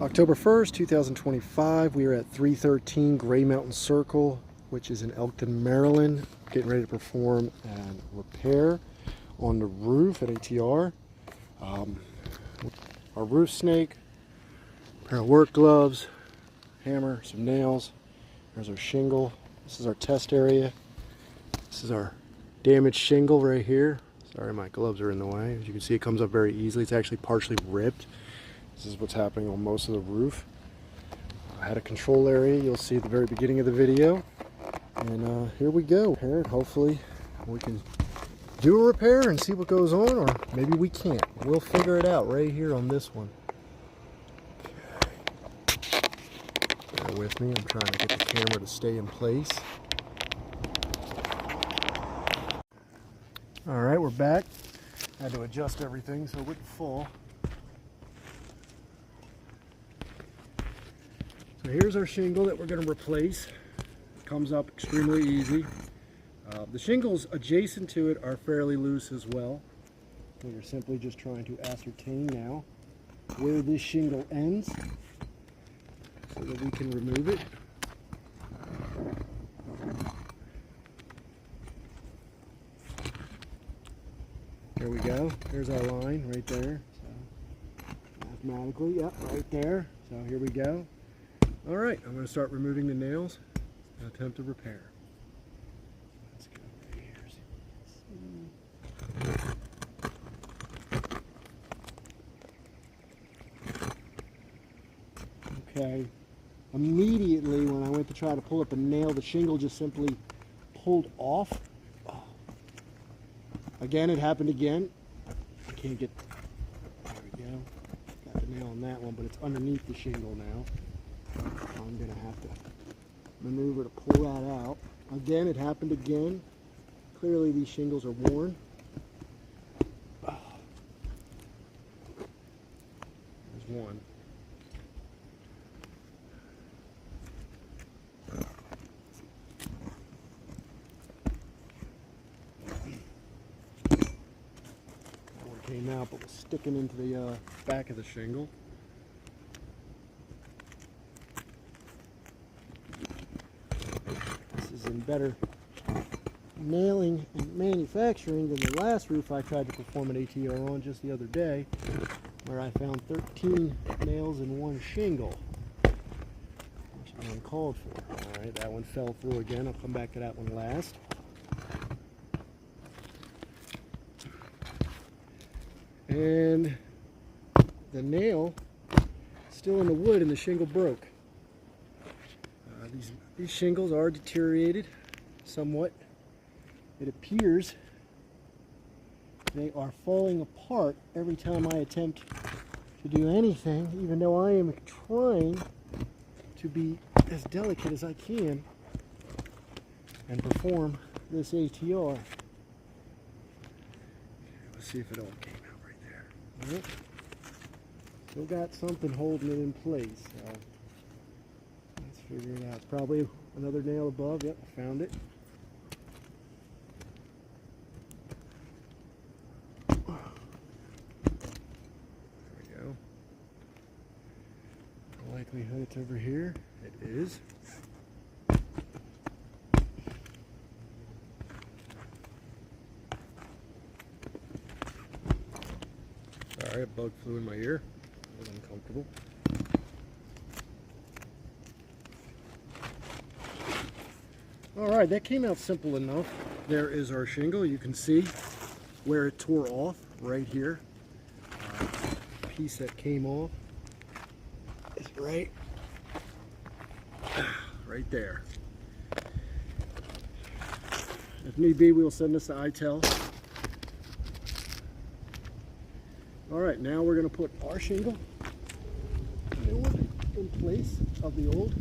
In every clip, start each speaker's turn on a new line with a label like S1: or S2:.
S1: October 1st, 2025, we are at 313 Gray Mountain Circle, which is in Elkton, Maryland, getting ready to perform a repair on the roof at ATR. Our roof snake, pair of work gloves, hammer, some nails. There's our shingle. This is our test area. This is our damaged shingle right here. Sorry, my gloves are in the way. As you can see, it comes up very easily. It's actually partially ripped. This is what's happening on most of the roof. I had a control area you'll see at the very beginning of the video. And here we go. Hopefully we can do a repair and see what goes on, or maybe we can't. We'll figure it out right here on this one. Okay. Bear with me. I'm trying to get the camera to stay in place. Alright, we're back. I had to adjust everything so it wouldn't fall. So here's our shingle that we're going to replace. It comes up extremely easy. The shingles adjacent to it are fairly loose as well. We're simply just trying to ascertain now where this shingle ends so that we can remove it. There we go. There's our line right there. So mathematically, yep, right there. So here we go. All right, I'm going to start removing the nails and attempt to repair. Let's go right here. Okay. Immediately when I went to try to pull up a nail, the shingle just simply pulled off. Oh. Again, it happened again. I can't get. There we go. Got the nail on that one, but it's underneath the shingle now. I'm going to have to maneuver to pull that out. Again, it happened again. Clearly these shingles are worn. There's one. That one came out but was sticking into the back of the shingle. In better nailing and manufacturing than the last roof I tried to perform an ATR on just the other day, where I found 13 nails in one shingle, which is uncalled for. Alright, that one fell through again. I'll come back to that one last. And the nail still in the wood and the shingle broke. These shingles are deteriorated somewhat. It appears they are falling apart every time I attempt to do anything, even though I am trying to be as delicate as I can and perform this ATR. Let's see if it all came out right there. All right. Still got something holding it in place. So figure it out. It's probably another nail above. Yep, I found it. There we go. The likelihood it's over here. It is. Sorry, a bug flew in my ear. It was uncomfortable. Alright, that came out simple enough. There is our shingle. You can see where it tore off right here. Piece that came off is right there. If need be, we'll send this to ITEL. Alright, now we're going to put our shingle in place of the old.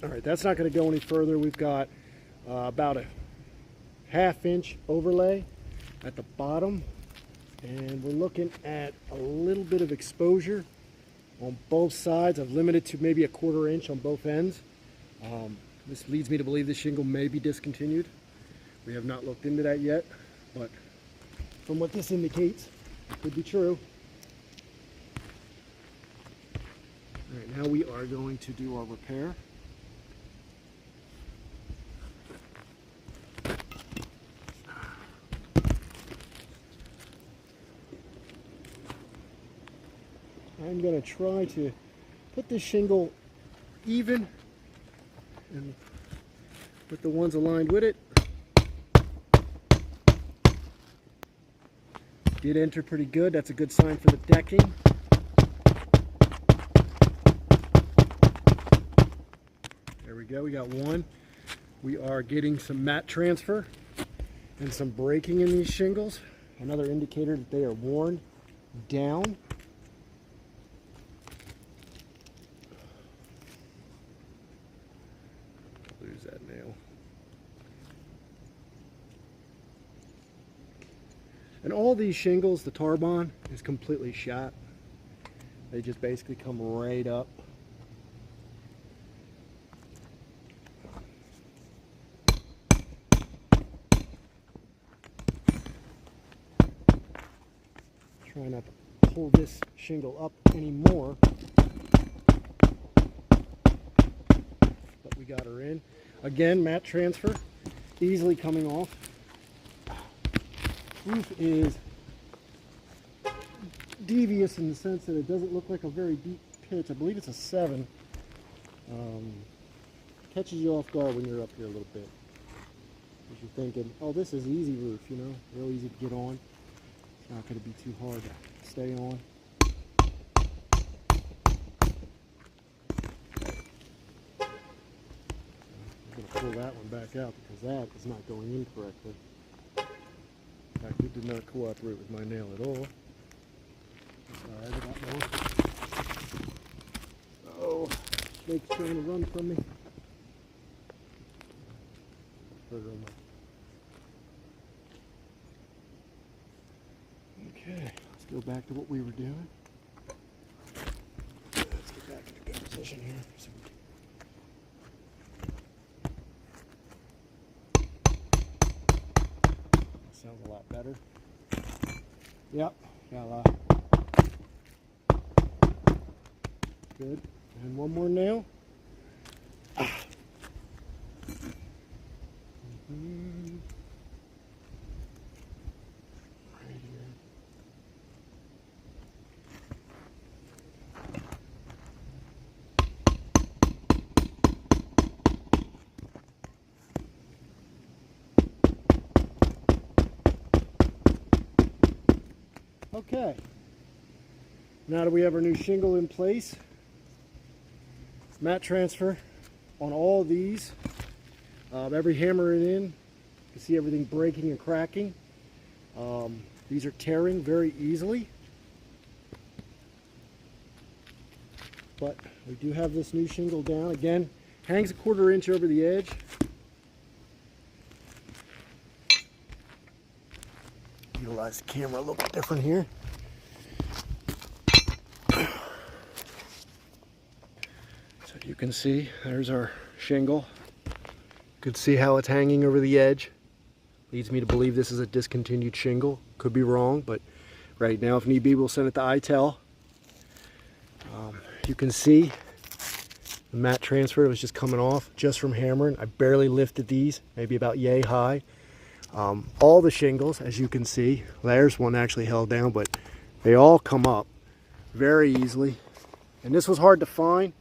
S1: Alright, that's not going to go any further. We've got about a 1/2 inch overlay at the bottom, and we're looking at a little bit of exposure on both sides. I've limited to maybe a 1/4 inch on both ends. This leads me to believe this shingle may be discontinued. We have not looked into that yet, but from what this indicates, it could be true. All right, now we are going to do our repair. I'm going to try to put this shingle even and put the ones aligned with it. Did enter pretty good. That's a good sign for the decking. There we go. We got one. We are getting some mat transfer and some breaking in these shingles. Another indicator that they are worn down. Lose that nail. And all these shingles, the Tarbon is completely shot. They just basically come right up. Try not to pull this shingle up anymore. But we got her in. Again, mat transfer, easily coming off. Roof is devious in the sense that it doesn't look like a very deep pitch. I believe it's a 7. Catches you off guard when you're up here a little bit. Because you're thinking, oh, this is easy roof, you know, real easy to get on. It's not going to be too hard to stay on. I'm going to pull that one back out because that is not going in correctly. In fact, it did not cooperate with my nail at all. Sorry, I got more. Oh, snake's trying to run from me. Okay, let's go back to what we were doing. Let's get back in a good position here. Sounds a lot better. Yep, got a lot. Good. And one more nail. Ah. Right here. Okay, now that we have our new shingle in place, mat transfer on all of these. Every hammer it in, you can see everything breaking and cracking. These are tearing very easily, but we do have this new shingle down. Again, hangs a 1/4 inch over the edge. Utilize the camera a little bit different here. So you can see there's our shingle. You can see how it's hanging over the edge. Leads me to believe this is a discontinued shingle. Could be wrong, but right now, if need be, we'll send it to ITEL. You can see the mat transfer was just coming off just from hammering. I barely lifted these, maybe about yay high. All the shingles, as you can see, there's one actually held down, but they all come up very easily. And this was hard to find,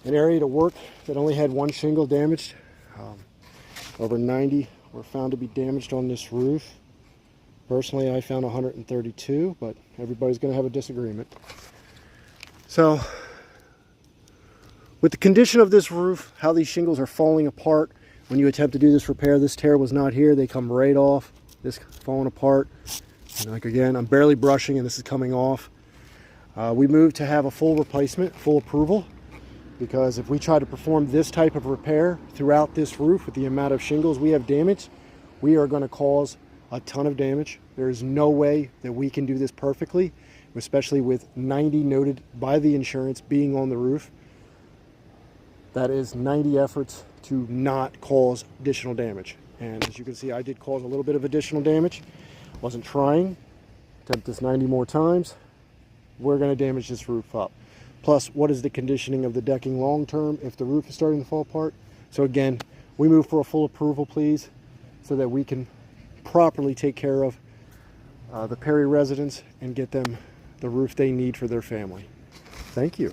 S1: an area to work that only had one shingle damaged. Over 90 were found to be damaged on this roof. Personally, I found 132, but everybody's going to have a disagreement. So, with the condition of this roof, how these shingles are falling apart, when you attempt to do this repair, this tear was not here. They come right off. This falling apart. And like again, I'm barely brushing and this is coming off. We moved to have a full replacement, full approval, because if we try to perform this type of repair throughout this roof with the amount of shingles we have damaged, we are going to cause a ton of damage. There is no way that we can do this perfectly, especially with 90 noted by the insurance being on the roof. That is 90 efforts to not cause additional damage. And as you can see, I did cause a little bit of additional damage. Wasn't trying. Attempt this 90 more times. We're going to damage this roof up. Plus, what is the conditioning of the decking long term if the roof is starting to fall apart? So again, we move for a full approval, please, so that we can properly take care of the Perry residents and get them the roof they need for their family. Thank you.